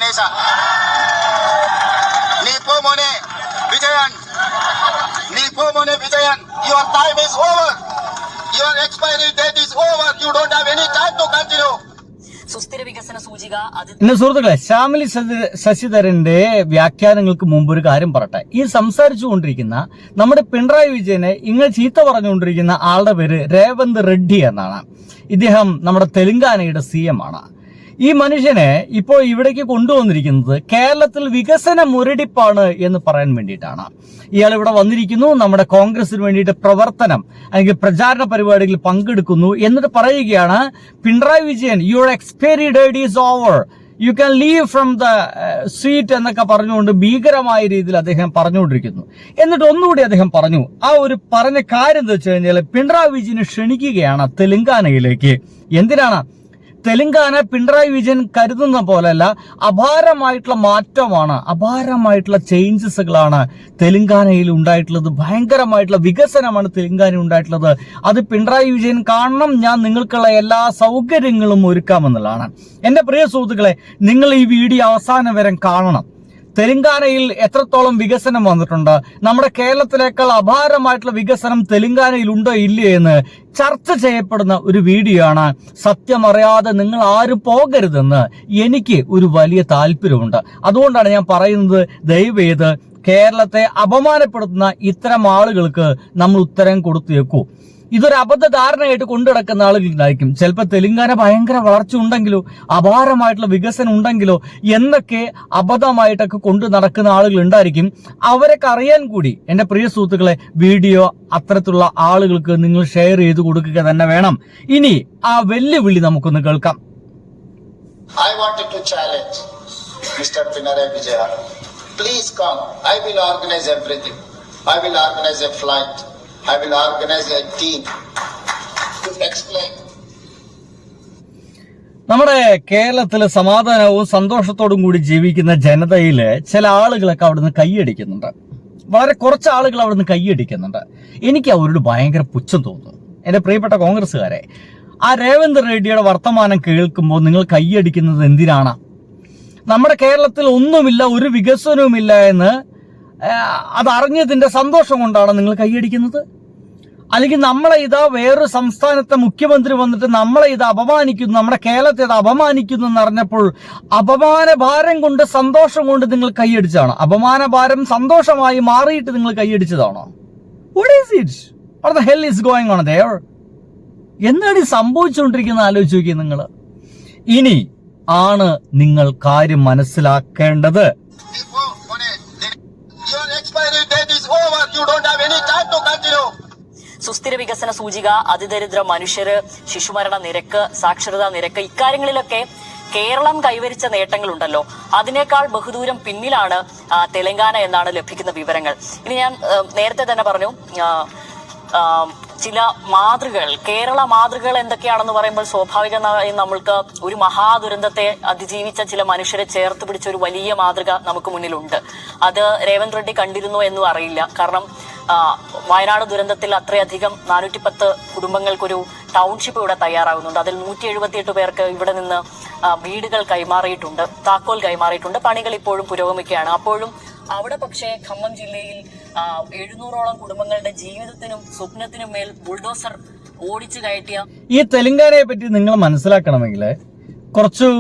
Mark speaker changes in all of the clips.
Speaker 1: Ganesha. Nipo Mone Vijayan. Nipo Mone Vijayan. Your time is over. Your expiry date is over. You don't have any time to continue.
Speaker 2: സുസ്ഥിര വികസന സൂചിക
Speaker 3: എന്റെ സുഹൃത്തുക്കളെ, ശ്യാമിലി ശശിധരന്റെ വ്യാഖ്യാനങ്ങൾക്ക് മുമ്പ് ഒരു കാര്യം പറയട്ടെ. ഈ സംസാരിച്ചുകൊണ്ടിരിക്കുന്ന നമ്മുടെ പിണറായി വിജയനെ ഇങ്ങനെ ചീത്ത പറഞ്ഞുകൊണ്ടിരിക്കുന്ന ആളുടെ പേര് രേവന്ത് റെഡ്ഡി എന്നാണ്. ഇദ്ദേഹം നമ്മുടെ തെലങ്കാനയുടെ CM ആണ്. ഈ മനുഷ്യനെ ഇപ്പോൾ ഇവിടേക്ക് കൊണ്ടുവന്നിരിക്കുന്നത് കേരളത്തിൽ വികസന മുരടിപ്പാണ് എന്ന് പറയാൻ വേണ്ടിയിട്ടാണ്. ഇയാൾ ഇവിടെ വന്നിരിക്കുന്നു, നമ്മുടെ കോൺഗ്രസിന് വേണ്ടിയിട്ട് പ്രവർത്തനം അല്ലെങ്കിൽ പ്രചാരണ പരിപാടികളിൽ പങ്കെടുക്കുന്നു, എന്നിട്ട് പറയുകയാണ് Pinarayi Vijayan your expiry date is over, you can leave from the seat എന്നൊക്കെ പറഞ്ഞുകൊണ്ട് ഭീകരമായ രീതിയിൽ അദ്ദേഹം പറഞ്ഞുകൊണ്ടിരിക്കുന്നു. എന്നിട്ട് ഒന്നുകൂടി അദ്ദേഹം പറഞ്ഞു, ആ ഒരു പറഞ്ഞ കാര്യം എന്താ വെച്ച് കഴിഞ്ഞാൽ പിണറായി വിജയനെ ക്ഷണിക്കുകയാണ് തെലങ്കാനയിലേക്ക്. എന്തിനാണ്? തെലങ്കാന പിണറായി വിജയൻ കരുതുന്ന പോലെയല്ല, അപാരമായിട്ടുള്ള മാറ്റമാണ്, അപാരമായിട്ടുള്ള ചേഞ്ചസുകളാണ് തെലങ്കാനയിൽ ഉണ്ടായിട്ടുള്ളത്. ഭയങ്കരമായിട്ടുള്ള വികസനമാണ് തെലങ്കാനയിൽ ഉണ്ടായിട്ടുള്ളത്. അത് പിണറായി വിജയൻ കാണണം, ഞാൻ നിങ്ങൾക്കുള്ള എല്ലാ സൗകര്യങ്ങളും ഒരുക്കാമെന്നുള്ളതാണ്. എന്റെ പ്രിയ സുഹൃത്തുക്കളെ, നിങ്ങൾ ഈ വീഡിയോ അവസാനം വരെ കാണണം. തെലങ്കാനയിൽ എത്രത്തോളം വികസനം വന്നിട്ടുണ്ട്, നമ്മുടെ കേരളത്തിലേക്കാൾ അപാരമായിട്ടുള്ള വികസനം തെലങ്കാനയിൽ ഉണ്ടോ ഇല്ലയോ എന്ന് ചർച്ച ചെയ്യപ്പെടുന്ന ഒരു വീഡിയോ ആണ്. സത്യം അറിയാതെ നിങ്ങൾ ആരും പോകരുതെന്ന് എനിക്ക് ഒരു വലിയ താല്പര്യമുണ്ട്. അതുകൊണ്ടാണ് ഞാൻ പറയുന്നത്, ദയവേത് കേരളത്തെ അപമാനപ്പെടുത്തുന്ന ഇത്തരം ആളുകൾക്ക് നമ്മൾ ഉത്തരം കൊടുത്തേക്കൂ. ഇതൊരു അബദ്ധ ധാരണയായിട്ട് കൊണ്ടുനടക്കുന്ന ആളുകളുണ്ടായിരിക്കും. ചിലപ്പോൾ തെലങ്കാന ഭയങ്കര വളർച്ച ഉണ്ടെങ്കിലോ അപാരമായിട്ടുള്ള വികസനം ഉണ്ടെങ്കിലോ എന്നൊക്കെ അബദ്ധമായിട്ടൊക്കെ കൊണ്ടു നടക്കുന്ന ആളുകൾ ഉണ്ടായിരിക്കും. അവരൊക്കെ അറിയാൻ കൂടി എന്റെ പ്രിയ സുഹൃത്തുക്കളെ വീഡിയോ അത്തരത്തിലുള്ള ആളുകൾക്ക് നിങ്ങൾ ഷെയർ ചെയ്ത് കൊടുക്കുക തന്നെ വേണം. ഇനി ആ വെല്ലുവിളി നമുക്കൊന്ന് കേൾക്കാം.
Speaker 1: I wanted to challenge Mr. Pinarayi Vijayan. Please come. I will organize everything. I will organize a flight. I will organize a team to explain.
Speaker 3: നമ്മുടെ കേരളത്തില് സമാധാനവും സന്തോഷത്തോടും കൂടി ജീവിക്കുന്ന ജനതയില് ചില ആളുകളൊക്കെ അവിടുന്ന് കൈയടിക്കുന്നുണ്ട്. വളരെ കുറച്ച് ആളുകൾ അവിടുന്ന് കൈയടിക്കുന്നുണ്ട്. എനിക്ക് അവരോട് ഭയങ്കര പുച്ഛം തോന്നുന്നു. എന്റെ പ്രിയപ്പെട്ട കോൺഗ്രസ്സുകാരെ, ആ രേവന്ത് റെഡ്ഡിയുടെ വർത്തമാനം കേൾക്കുമ്പോൾ നിങ്ങൾ കൈയടിക്കുന്നത് എന്തിനാണ്? നമ്മുടെ കേരളത്തിൽ ഒന്നുമില്ല, ഒരു വികസനവുമില്ല എന്ന് അതറിഞ്ഞതിന്റെ സന്തോഷം കൊണ്ടാണ് നിങ്ങൾ കൈയടിക്കുന്നത്? അല്ലെങ്കിൽ നമ്മളെ ഇതാ വേറൊരു സംസ്ഥാനത്തെ മുഖ്യമന്ത്രി വന്നിട്ട് നമ്മളെ ഇത് അപമാനിക്കുന്നു, നമ്മുടെ കേരളത്തെ ഇത് അപമാനിക്കുന്നു എന്നറിഞ്ഞപ്പോൾ അപമാനഭാരം കൊണ്ട് സന്തോഷം കൊണ്ട് നിങ്ങൾ കൈയടിച്ചതാണോ? അപമാനഭാരം സന്തോഷമായി മാറിയിട്ട് നിങ്ങൾ കൈയടിച്ചതാണോ? What is it? What the hell is going on there? എന്താണ് ഈ സംഭവിച്ചുകൊണ്ടിരിക്കുന്നത് ആലോചിച്ച് നോക്കി നിങ്ങൾ. ഇനി ആണ് നിങ്ങൾ കാര്യം മനസ്സിലാക്കേണ്ടത്.
Speaker 2: സുസ്ഥിര വികസന സൂചിക, അതിദരിദ്ര മനുഷ്യര്, ശിശുമരണ നിരക്ക്, സാക്ഷരതാ നിരക്ക്, ഇക്കാര്യങ്ങളിലൊക്കെ കേരളം കൈവരിച്ച നേട്ടങ്ങളുണ്ടല്ലോ, അതിനേക്കാൾ ബഹുദൂരം പിന്നിലാണ് തെലങ്കാന എന്നാണ് ലഭിക്കുന്ന വിവരങ്ങൾ. ഇനി ഞാൻ നേരത്തെ തന്നെ പറഞ്ഞു, ചില മാതൃകകൾ, കേരള മാതൃകകൾ എന്തൊക്കെയാണെന്ന് പറയുമ്പോൾ സ്വാഭാവികമായി നമ്മൾക്ക് ഒരു മഹാദുരന്തത്തെ അതിജീവിച്ച ചില മനുഷ്യരെ ചേർത്ത് പിടിച്ച ഒരു വലിയ മാതൃക നമുക്ക് മുന്നിലുണ്ട്. അത് രേവന്ത് റെഡ്ഡി കണ്ടിരുന്നോ എന്നും അറിയില്ല. കാരണം വയനാട് ദുരന്തത്തിൽ അത്രയധികം 410 കുടുംബങ്ങൾക്കൊരു ടൗൺഷിപ്പ് ഇവിടെ തയ്യാറാകുന്നുണ്ട്. അതിൽ 178 പേർക്ക് ഇവിടെ നിന്ന് വീടുകൾ കൈമാറിയിട്ടുണ്ട്, താക്കോൽ കൈമാറിയിട്ടുണ്ട്. പണികൾ ഇപ്പോഴും പുരോഗമിക്കുകയാണ്. അപ്പോഴും അവിടെ പക്ഷേ ഖമ്മം ജില്ലയിൽ 700ഓളം കുടുംബങ്ങളുടെ ജീവിതത്തിനും സ്വപ്നത്തിനും മേൽ ബുൾഡോസർ ഓടിച്ചു കയറ്റിയ
Speaker 3: ഈ തെലങ്കാനയെ പറ്റി നിങ്ങൾ മനസ്സിലാക്കണമെങ്കിൽ കുറച്ചു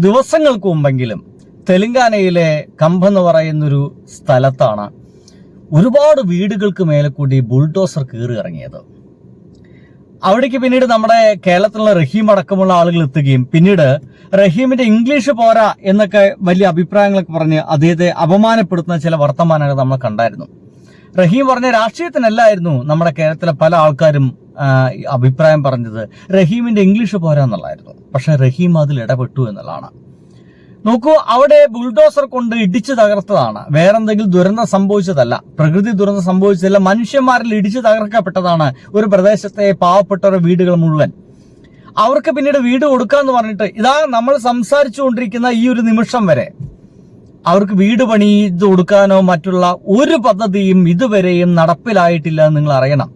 Speaker 3: ദിവസങ്ങൾക്ക് മുമ്പെങ്കിലും തെലങ്കാനയിലെ കമ്പ് എന്ന് പറയുന്നൊരു സ്ഥലത്താണ് ഒരുപാട് വീടുകൾക്ക് മേലെ കൂടി ബുൾഡോസർ കയറി ഇറങ്ങിയത്. അവിടേക്ക് പിന്നീട് നമ്മുടെ കേരളത്തിലുള്ള റഹീം അടക്കമുള്ള ആളുകൾ എത്തുകയും പിന്നീട് റഹീമിന്റെ ഇംഗ്ലീഷ് പോരാ എന്നൊക്കെ വലിയ അഭിപ്രായങ്ങളൊക്കെ പറഞ്ഞ് അദ്ദേഹത്തെ അപമാനപ്പെടുത്തുന്ന ചില വർത്തമാനങ്ങൾ നമ്മൾ കണ്ടായിരുന്നു. റഹീം പറഞ്ഞ രാഷ്ട്രീയത്തിനല്ലായിരുന്നു നമ്മുടെ കേരളത്തിലെ പല ആൾക്കാരും അഭിപ്രായം പറഞ്ഞത്, റഹീമിന്റെ ഇംഗ്ലീഷ് പോരാ എന്നുള്ളായിരുന്നു. പക്ഷെ റഹീം അതിൽ ഇടപെട്ടു എന്നുള്ളതാണ്. നോക്കൂ, അവിടെ ബുൾഡോസർ കൊണ്ട് ഇടിച്ചു തകർത്തതാണ്, വേറെന്തെങ്കിലും ദുരന്തം സംഭവിച്ചതല്ല, പ്രകൃതി ദുരന്തം സംഭവിച്ചതല്ല, മനുഷ്യന്മാരിൽ ഇടിച്ചു തകർക്കപ്പെട്ടതാണ് ഒരു പ്രദേശത്തെ പാവപ്പെട്ടവരുടെ വീടുകൾ മുഴുവൻ. അവർക്ക് പിന്നീട് വീട് കൊടുക്കാന്ന് പറഞ്ഞിട്ട് ഇതാ നമ്മൾ സംസാരിച്ചുകൊണ്ടിരിക്കുന്ന ഈ ഒരു നിമിഷം വരെ അവർക്ക് വീട് പണിത് കൊടുക്കാനോ മറ്റുള്ള ഒരു പദ്ധതിയും ഇതുവരെയും നടപ്പിലായിട്ടില്ല എന്ന് നിങ്ങൾ അറിയണം.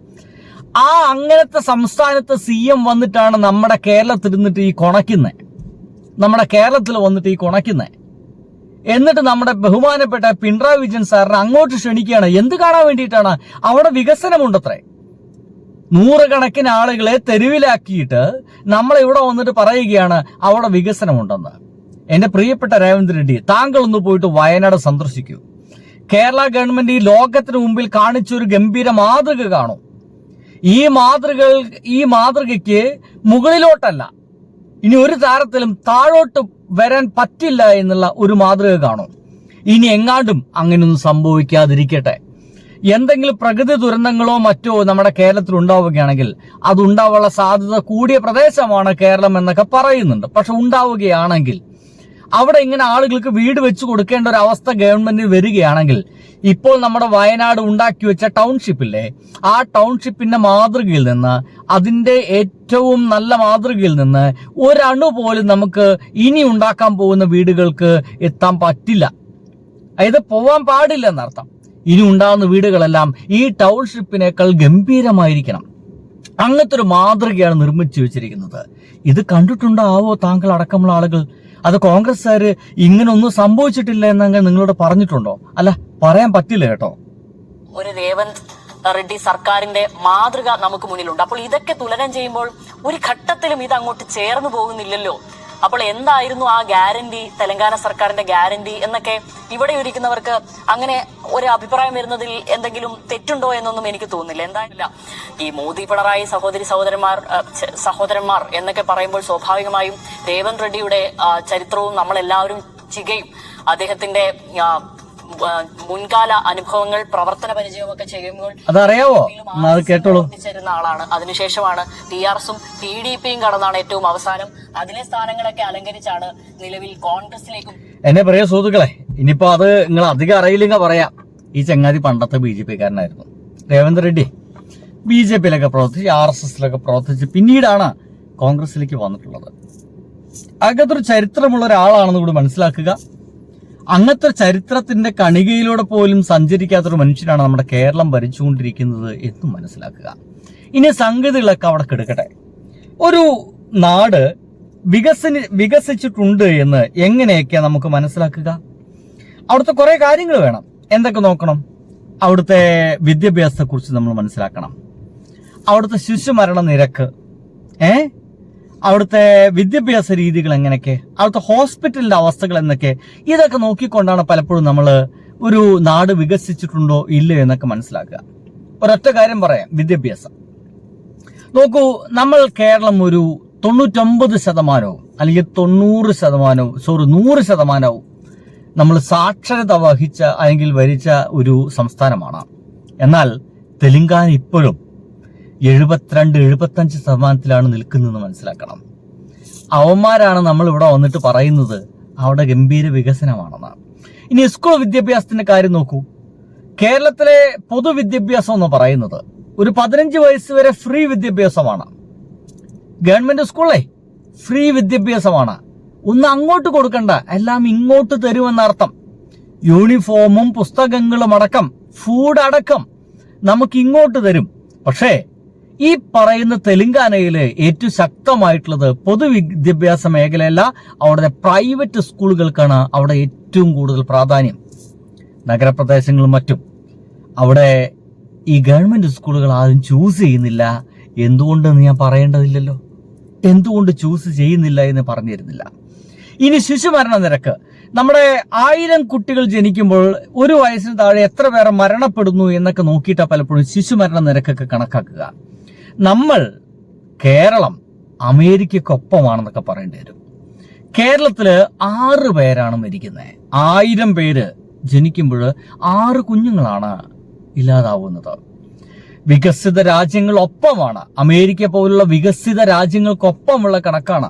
Speaker 3: ആ അങ്ങനത്തെ സംസ്ഥാനത്ത് CM വന്നിട്ടാണ് നമ്മുടെ കേരളത്തിൽ നിന്നിട്ട് ഈ കൊണയ്ക്കുന്നത്, നമ്മുടെ കേരളത്തിൽ വന്നിട്ട് ഈ കൊണയ്ക്കുന്നത്. എന്നിട്ട് നമ്മുടെ ബഹുമാനപ്പെട്ട പിണറായി വിജയൻ സാറിനെ അങ്ങോട്ട് ക്ഷണിക്കുകയാണ്. എന്ത് കാണാൻ വേണ്ടിയിട്ടാണ്? അവിടെ വികസനമുണ്ടത്രേ. നൂറുകണക്കിന് ആളുകളെ തെരുവിലാക്കിയിട്ട് നമ്മളിവിടെ വന്നിട്ട് പറയുകയാണ് അവിടെ വികസനമുണ്ടെന്ന്. എന്റെ പ്രിയപ്പെട്ട രേവന്ത് റെഡ്ഡി, താങ്കൾ ഒന്ന് പോയിട്ട് വയനാട് സന്ദർശിക്കൂ. കേരള ഗവൺമെന്റ് ഈ ലോകത്തിന് മുമ്പിൽ കാണിച്ചൊരു ഗംഭീര മാതൃക കാണും. ഈ മാതൃകയ്ക്ക് മുകളിലോട്ടല്ല, ഇനി ഒരു തരത്തിലും താഴോട്ട് വരാൻ പറ്റില്ല എന്നുള്ള ഒരു മാതൃക കാണും. ഇനി എങ്ങാണ്ടും അങ്ങനെയൊന്നും സംഭവിക്കാതിരിക്കട്ടെ. എന്തെങ്കിലും പ്രകൃതി ദുരന്തങ്ങളോ മറ്റോ നമ്മുടെ കേരളത്തിൽ ഉണ്ടാവുകയാണെങ്കിൽ അത് ഉണ്ടാവാനുള്ള സാധ്യത കൂടിയ പ്രദേശമാണ് കേരളം എന്നൊക്കെ പറയുന്നുണ്ട്. പക്ഷെ ഉണ്ടാവുകയാണെങ്കിൽ അവിടെ ഇങ്ങനെ ആളുകൾക്ക് വീട് വെച്ച് കൊടുക്കേണ്ട ഒരു അവസ്ഥ ഗവൺമെന്റിന് വരികയാണെങ്കിൽ ഇപ്പോൾ നമ്മുടെ വയനാട് ഉണ്ടാക്കി വെച്ച ടൗൺഷിപ്പില്ലേ, ആ ടൗൺഷിപ്പിന്റെ മാതൃകയിൽ നിന്ന്, അതിന്റെ ഏറ്റവും നല്ല മാതൃകയിൽ നിന്ന് ഒരണു പോലും നമുക്ക് ഇനി ഉണ്ടാക്കാൻ പോകുന്ന വീടുകൾക്ക് എത്താൻ പറ്റില്ല. അതായത് പോവാൻ പാടില്ല എന്നർത്ഥം. ഇനി ഉണ്ടാകുന്ന വീടുകളെല്ലാം ഈ ടൗൺഷിപ്പിനേക്കാൾ ഗംഭീരമായിരിക്കണം. അങ്ങനത്തെ ഒരു മാതൃകയാണ് നിർമ്മിച്ചു വെച്ചിരിക്കുന്നത്. ഇത് കണ്ടിട്ടുണ്ടാവോ താങ്കൾ അടക്കമുള്ള ആളുകൾ? അത് കോൺഗ്രസ്സുകാര് ഇങ്ങനൊന്നും സംഭവിച്ചിട്ടില്ല എന്നങ്ങ് നിങ്ങളോട് പറഞ്ഞിട്ടുണ്ടോ? അല്ല, പറയാൻ പറ്റില്ല കേട്ടോ.
Speaker 2: ഒരു രേവന്ത് റെഡ്ഡി സർക്കാരിന്റെ മാതൃക നമുക്ക് മുന്നിലുണ്ട്. അപ്പോൾ ഇതൊക്കെ തുലനം ചെയ്യുമ്പോൾ ഒരു ഘട്ടത്തിലും ഇത് അങ്ങോട്ട് ചേർന്ന് പോകുന്നില്ലല്ലോ. അപ്പോൾ എന്തായിരുന്നു ആ ഗ്യാരണ്ടി, തെലങ്കാന സർക്കാരിന്റെ ഗ്യാരണ്ടി എന്നൊക്കെ ഇവിടെ ഇരിക്കുന്നവർക്ക് അങ്ങനെ ഒരു അഭിപ്രായം വരുന്നതിൽ എന്തെങ്കിലും തെറ്റുണ്ടോ എന്നൊന്നും എനിക്ക് തോന്നുന്നില്ല. എന്തായാലും ഈ മോദി പിണറായി സഹോദരന്മാർ എന്നൊക്കെ പറയുമ്പോൾ സ്വാഭാവികമായും രേവന്ത് റെഡ്ഡിയുടെ ചരിത്രവും നമ്മളെല്ലാവരും ചികയും അദ്ദേഹത്തിന്റെ മുൻകാല അനുഭവങ്ങൾ, പ്രവർത്തന പരിചയമൊക്കെ ചെയ്യുമ്പോൾ
Speaker 3: അതറിയാവോ,
Speaker 2: പ്രവർത്തിച്ചിരുന്ന ആളാണ്. അതിനുശേഷമാണ് TRSഉം PDPയും കടന്നാണ് ഏറ്റവും അവസാനം അതിലെ സ്ഥാനങ്ങളൊക്കെ അലങ്കരിച്ചാണ് നിലവിൽ കോൺഗ്രസിലേക്കും.
Speaker 3: എന്നെ പ്രിയ സുഹൃത്തുക്കളെ, ഇനിയിപ്പോ അത് നിങ്ങൾ അധികം അറിയില്ലെങ്കിൽ പറയാം. ഈ ചങ്ങാതി പണ്ടത്തെ BJP കാരനായിരുന്നു. രേവന്ത് റെഡ്ഡി BJPയിലൊക്കെ പ്രവർത്തിച്ച്, RSSലൊക്കെ പ്രവർത്തിച്ച് പിന്നീടാണ് കോൺഗ്രസിലേക്ക് വന്നിട്ടുള്ളത്. അങ്ങനത്തെ ഒരു ചരിത്രമുള്ള ഒരാളാണെന്ന് കൂടി മനസ്സിലാക്കുക. അങ്ങനത്തെ ചരിത്രത്തിന്റെ കണികയിലൂടെ പോലും സഞ്ചരിക്കാത്തൊരു മനുഷ്യനാണ് നമ്മുടെ കേരളം ഭരിച്ചുകൊണ്ടിരിക്കുന്നത് എന്നും മനസ്സിലാക്കുക. ഇനി സംഗതികളൊക്കെ അവിടെ കിടക്കട്ടെ. ഒരു നാട് വികസിച്ചിട്ടുണ്ട് എന്ന് എങ്ങനെയൊക്കെ നമുക്ക് മനസ്സിലാക്കുക? അവിടുത്തെ കുറെ കാര്യങ്ങൾ വേണം. എന്തൊക്കെ നോക്കണം? അവിടുത്തെ വിദ്യാഭ്യാസത്തെ കുറിച്ച് നമ്മൾ മനസ്സിലാക്കണം. അവിടുത്തെ ശിശുമരണ നിരക്ക്, അവിടുത്തെ വിദ്യാഭ്യാസ രീതികൾ എങ്ങനെയൊക്കെ, അവിടുത്തെ ഹോസ്പിറ്റലിന്റെ അവസ്ഥകൾ എന്നൊക്കെ, ഇതൊക്കെ നോക്കിക്കൊണ്ടാണ് പലപ്പോഴും നമ്മൾ ഒരു നാട് വികസിച്ചിട്ടുണ്ടോ ഇല്ലയോ എന്നൊക്കെ മനസ്സിലാക്കുക. ഒരൊറ്റ കാര്യം പറയാം, വിദ്യാഭ്യാസം നോക്കൂ. നമ്മൾ കേരളം ഒരു 99% അല്ലെങ്കിൽ 100% നമ്മൾ സാക്ഷരത വഹിച്ച അല്ലെങ്കിൽ ഭരിച്ച ഒരു സംസ്ഥാനമാണ്. എന്നാൽ തെലങ്കാന ഇപ്പോഴും 72-75% നിൽക്കുന്നതെന്ന് മനസ്സിലാക്കണം. അവന്മാരാണ് നമ്മൾ ഇവിടെ വന്നിട്ട് പറയുന്നത് അവിടെ ഗംഭീര വികസനമാണെന്ന്. ഇനി സ്കൂൾ വിദ്യാഭ്യാസത്തിന്റെ കാര്യം നോക്കൂ. കേരളത്തിലെ പൊതുവിദ്യാഭ്യാസം എന്ന് പറയുന്നത് ഒരു 15 വയസ്സ് വരെ ഫ്രീ വിദ്യാഭ്യാസമാണ്. ഗവൺമെന്റ് സ്കൂളേ ഫ്രീ വിദ്യാഭ്യാസമാണ്. ഒന്നും അങ്ങോട്ട് കൊടുക്കണ്ട, എല്ലാം ഇങ്ങോട്ട് തരുമെന്നർത്ഥം. യൂണിഫോമും പുസ്തകങ്ങളും അടക്കം, ഫുഡ് അടക്കം നമുക്ക് ഇങ്ങോട്ട് തരും. പക്ഷേ ഈ പറയുന്ന തെലങ്കാനയില് ഏറ്റവും ശക്തമായിട്ടുള്ളത് പൊതുവിദ്യാഭ്യാസ മേഖലയല്ല, അവിടുത്തെ പ്രൈവറ്റ് സ്കൂളുകൾക്കാണ് അവിടെ ഏറ്റവും കൂടുതൽ പ്രാധാന്യം. നഗരപ്രദേശങ്ങളും മറ്റും അവിടെ ഈ ഗവൺമെന്റ് സ്കൂളുകൾ ആരും ചൂസ് ചെയ്യുന്നില്ല. എന്തുകൊണ്ടെന്ന് ഞാൻ പറയേണ്ടതില്ലല്ലോ. എന്തുകൊണ്ട് ചൂസ് ചെയ്യുന്നില്ല എന്ന് പറഞ്ഞു തരുന്നില്ല. ഇനി ശിശുമരണ നിരക്ക്, നമ്മുടെ 1000 കുട്ടികൾ ജനിക്കുമ്പോൾ 1 വയസ്സിന് താഴെ എത്ര പേർ മരണപ്പെടുന്നു എന്നൊക്കെ നോക്കിയിട്ടാണ് പലപ്പോഴും ശിശുമരണ നിരക്കൊക്കെ കണക്കാക്കുക. നമ്മൾ കേരളം അമേരിക്കക്കൊപ്പമാണെന്നൊക്കെ പറയേണ്ടി വരും. കേരളത്തില് 6 പേരാണ് മരിക്കുന്നത്. 1000 പേര് ജനിക്കുമ്പോൾ 6 കുഞ്ഞുങ്ങളാണ് ഇല്ലാതാവുന്നത്. വികസിത രാജ്യങ്ങളൊപ്പമാണ്, അമേരിക്ക പോലുള്ള വികസിത രാജ്യങ്ങൾക്കൊപ്പമുള്ള കണക്കാണ്.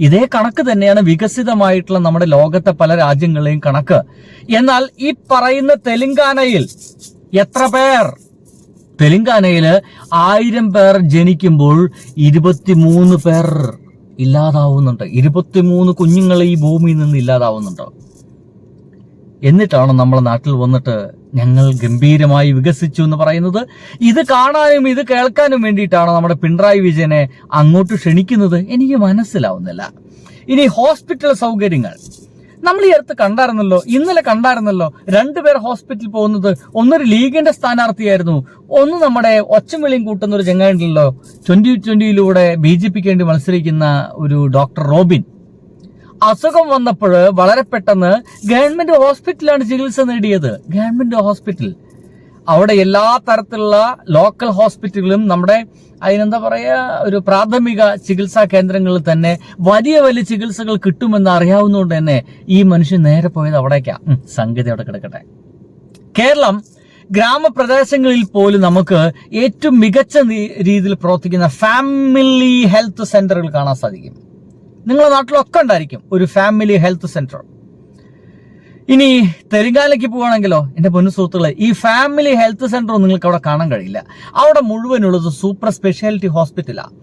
Speaker 3: ഇതേ കണക്ക് തന്നെയാണ് വികസിതമായിട്ടുള്ള നമ്മുടെ ലോകത്തെ പല രാജ്യങ്ങളെയും കണക്ക്. എന്നാൽ ഈ പറയുന്ന തെലങ്കാനയിൽ എത്ര പേർ? തെലങ്കാനയില് 1000 പേർ ജനിക്കുമ്പോൾ 23 പേർ ഇല്ലാതാവുന്നുണ്ട്. 23 കുഞ്ഞുങ്ങൾ ഈ ഭൂമിയിൽ നിന്ന് ഇല്ലാതാവുന്നുണ്ട്. എന്നിട്ടാണ് നമ്മളെ നാട്ടിൽ വന്നിട്ട് ഞങ്ങൾ ഗംഭീരമായി വികസിച്ചു എന്ന് പറയുന്നത്. ഇത് കാണാനും ഇത് കേൾക്കാനും വേണ്ടിയിട്ടാണ് നമ്മുടെ പിണറായി വിജയനെ അങ്ങോട്ട് ക്ഷണിക്കുന്നത്. എനിക്ക് മനസ്സിലാവുന്നില്ല. ഇനി ഹോസ്പിറ്റൽ സൗകര്യങ്ങൾ, നമ്മൾ ഈ അടുത്ത് കണ്ടായിരുന്നല്ലോ, ഇന്നലെ കണ്ടായിരുന്നല്ലോ, രണ്ടുപേർ ഹോസ്പിറ്റലിൽ പോകുന്നത്. ഒന്നൊരു ലീഗിന്റെ സ്ഥാനാർത്ഥിയായിരുന്നു, ഒന്ന് നമ്മുടെ ഒച്ചവിളിയും കൂട്ടുന്ന ഒരു ചെങ്ങായിണ്ടല്ലോ, 2020 BJPക്ക് വേണ്ടി മത്സരിക്കുന്ന ഒരു ഡോക്ടർ റോബിൻ. അസുഖം വന്നപ്പോൾ വളരെ പെട്ടെന്ന് ഗവൺമെന്റ് ഹോസ്പിറ്റലാണ് ചികിത്സ നേടിയത്. ഗവൺമെന്റ് ഹോസ്പിറ്റൽ, അവിടെ എല്ലാ തരത്തിലുള്ള ലോക്കൽ ഹോസ്പിറ്റലുകളും നമ്മുടെ അതിനെന്താ പറയാ ഒരു പ്രാഥമിക ചികിത്സാ കേന്ദ്രങ്ങളിൽ തന്നെ വലിയ വലിയ ചികിത്സകൾ കിട്ടുമെന്ന് അറിയാവുന്നതുകൊണ്ട് തന്നെ ഈ മനുഷ്യൻ നേരെ പോയത് അവിടേക്കാ. സംഗതി അവിടെ കിടക്കട്ടെ. കേരളം ഗ്രാമപ്രദേശങ്ങളിൽ പോലും നമുക്ക് ഏറ്റവും മികച്ച രീതിയിൽ പ്രവർത്തിക്കുന്ന ഫാമിലി ഹെൽത്ത് സെന്ററുകൾ കാണാൻ സാധിക്കും. നിങ്ങളുടെ നാട്ടിലൊക്കെ ഉണ്ടായിരിക്കും ഒരു ഫാമിലി ഹെൽത്ത് സെന്റർ. ഇനി തെലങ്കാനയ്ക്ക് പോവുകയാണെങ്കിലോ എൻ്റെ പൊന്നു സുഹൃത്തുക്കളെ, ഈ ഫാമിലി ഹെൽത്ത് സെന്റർ നിങ്ങൾക്ക് അവിടെ കാണാൻ കഴിയില്ല. അവിടെ മുഴുവനുള്ളത് സൂപ്പർ സ്പെഷ്യാലിറ്റി ഹോസ്പിറ്റലാണ്.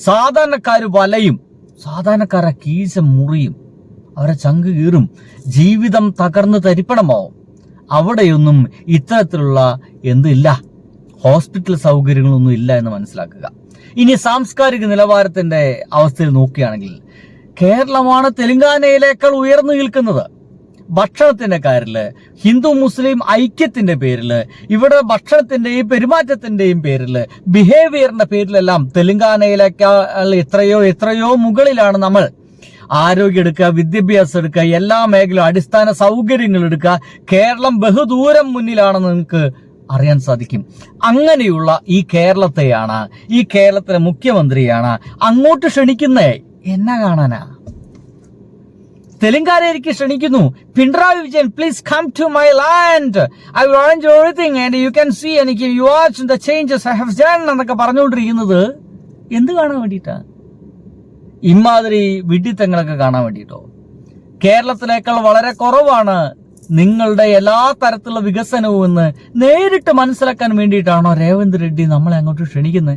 Speaker 3: സാധാരണക്കാർ വലയും, സാധാരണക്കാരെ കീശ മുറിയും, അവരെ ചങ്ക് കീറും, ജീവിതം തകർന്ന് തരിപ്പണമാവും. അവിടെയൊന്നും ഇത്തരത്തിലുള്ള എന്തില്ല, ഹോസ്പിറ്റൽ സൗകര്യങ്ങളൊന്നും ഇല്ല എന്ന് മനസ്സിലാക്കുക. ഇനി സാംസ്കാരിക നിലവാരത്തിന്റെ അവസ്ഥയിൽ നോക്കുകയാണെങ്കിൽ കേരളമാണ് തെലങ്കാനയിലേക്കാൾ ഉയർന്നു നിൽക്കുന്നത്. ഭക്ഷണത്തിന്റെ കാര്യത്തില്, ഹിന്ദു മുസ്ലിം ഐക്യത്തിന്റെ പേരില്, ഇവിടെ ഭക്ഷണത്തിന്റെയും പെരുമാറ്റത്തിന്റെയും പേരില്, ബിഹേവിയറിന്റെ പേരിലെല്ലാം തെലങ്കാനയിലേക്കാൾ എത്രയോ മുകളിലാണ് നമ്മൾ. ആരോഗ്യം എടുക്കുക, വിദ്യാഭ്യാസം എടുക്കുക, എല്ലാ മേഖലയും അടിസ്ഥാന സൗകര്യങ്ങൾ എടുക്കുക, കേരളം ബഹുദൂരം മുന്നിലാണെന്ന് നിങ്ങൾക്ക് അറിയാൻ സാധിക്കും. അങ്ങനെയുള്ള ഈ കേരളത്തെയാണ്, ഈ കേരളത്തിലെ മുഖ്യമന്ത്രിയാണ് അങ്ങോട്ട് ക്ഷണിക്കുന്നേ. എന്നാ കാണാനാ? തെലങ്കാനയിലേക്ക് ക്ഷണിക്കുന്നു. Pinarayi Vijayan, please come to my land, I will arrange everything and you can see and you watch the changes I have done എന്നൊക്കെ പറഞ്ഞുകൊണ്ടിരിക്കുന്നത് എന്ത് കാണാൻ വേണ്ടിയിട്ടാ? ഇമാതിരി വിഡ്ഢിത്തങ്ങളൊക്കെ കാണാൻ വേണ്ടിയിട്ടോ? കേരളത്തിലേക്കാൾ വളരെ കുറവാണ് നിങ്ങളുടെ എല്ലാ തരത്തിലുള്ള വികസനവും എന്ന് നേരിട്ട് മനസ്സിലാക്കാൻ വേണ്ടിയിട്ടാണോ രേവന്ത് റെഡ്ഡി നമ്മളെ അങ്ങോട്ട് ക്ഷണിക്കുന്നത്?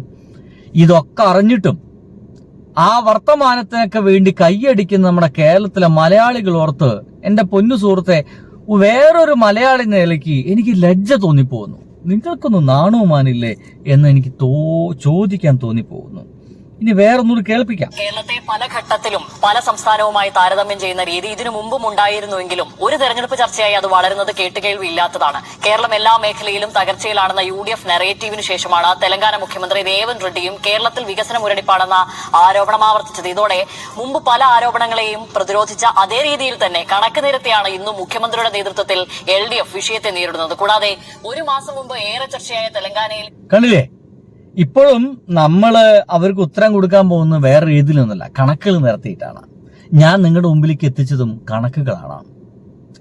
Speaker 3: ഇതൊക്കെ അറിഞ്ഞിട്ടും ആ വർത്തമാനത്തിനൊക്കെ വേണ്ടി കൈയടിക്കുന്ന നമ്മുടെ കേരളത്തിലെ മലയാളികൾ ഓർത്ത് എൻ്റെ പൊന്നു സുഹൃത്തെ, വേറൊരു മലയാളി നിലയ്ക്ക് എനിക്ക് ലജ്ജ തോന്നിപ്പോകുന്നു. നിങ്ങൾക്കൊന്നും നാണവുമാനില്ലേ എന്ന് എനിക്ക് ചോദിക്കാൻ തോന്നിപ്പോകുന്നു. ഇനി വേറൊന്നുകൂടി കേൾപ്പിക്കാം.
Speaker 2: കേരളത്തെ പല ഘട്ടത്തിലും പല സംസ്ഥാനവുമായി താരതമ്യം ചെയ്യുന്ന രീതി ഇതിനു മുമ്പും ഉണ്ടായിരുന്നുവെങ്കിലും ഒരു തെരഞ്ഞെടുപ്പ് ചർച്ചയായി അത് വളരുന്നത് കേട്ടുകേൾവി ഇല്ലാത്തതാണ്. കേരളം എല്ലാ മേഖലയിലും തകർച്ചയിലാണെന്ന UDF നെറേറ്റീവിന് ശേഷമാണ് തെലങ്കാന മുഖ്യമന്ത്രി രേവന്ത് റെഡ്ഡിയും കേരളത്തിൽ വികസന മുരടിപ്പാണെന്ന ആരോപണം ആവർത്തിച്ചത്. ഇതോടെ മുമ്പ് പല ആരോപണങ്ങളെയും പ്രതിരോധിച്ച അതേ രീതിയിൽ തന്നെ കണക്ക് നിരത്തിയാണ് ഇന്നും മുഖ്യമന്ത്രിയുടെ നേതൃത്വത്തിൽ LDF വിഷയത്തെ നേരിടുന്നത്. കൂടാതെ ഒരു മാസം മുമ്പ് ഏറെ ചർച്ചയായ തെലങ്കാനയിൽ
Speaker 3: കണ്ടില്ലേ, ഇപ്പോഴും നമ്മള് അവർക്ക് ഉത്തരം കൊടുക്കാൻ പോകുന്ന വേറെ രീതിയിലൊന്നുമല്ല, കണക്കുകൾ നിരത്തിയിട്ടാണ്. ഞാൻ നിങ്ങളുടെ മുമ്പിലേക്ക് എത്തിച്ചതും കണക്കുകളാണ്.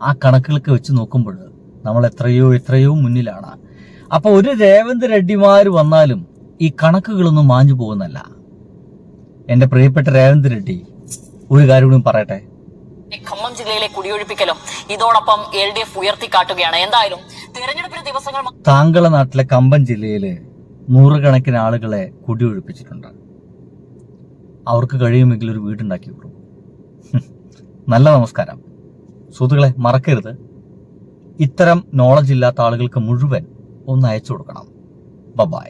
Speaker 3: ആ കണക്കുകളൊക്കെ വെച്ച് നോക്കുമ്പോൾ നമ്മൾ എത്രയോ മുന്നിലാണ്. അപ്പൊ ഒരു രേവന്ത് റെഡ്ഡിമാര് വന്നാലും ഈ കണക്കുകളൊന്നും മാഞ്ഞു പോകുന്നല്ല. എന്റെ പ്രിയപ്പെട്ട രേവന്ത് റെഡ്ഡി, ഒരു കാര്യം കൂടി പറയട്ടെ.
Speaker 2: ഖമ്മം ജില്ലയിലെ കുടിയൊഴിപ്പിക്കലും ഇതോടൊപ്പം LDF ഉയർത്തിക്കാട്ടുകയാണ്. എന്തായാലും തെരഞ്ഞെടുപ്പിന് ദിവസങ്ങൾ
Speaker 3: താങ്കളുടെ നാട്ടിലെ കമ്പം ജില്ലയില് നൂറുകണക്കിന് ആളുകളെ കുടിയൊഴിപ്പിച്ചിട്ടുണ്ട്. അവർക്ക് കഴിയുമെങ്കിൽ ഒരു വീടുണ്ടാക്കി കൊടുക്കും. നല്ല നമസ്കാരം സുഹൃത്തുക്കളെ, മറക്കരുത്, ഇത്തരം നോളജ് ഇല്ലാത്ത ആളുകൾക്ക് മുഴുവൻ ഒന്ന് അയച്ചു കൊടുക്കണം. ബൈ.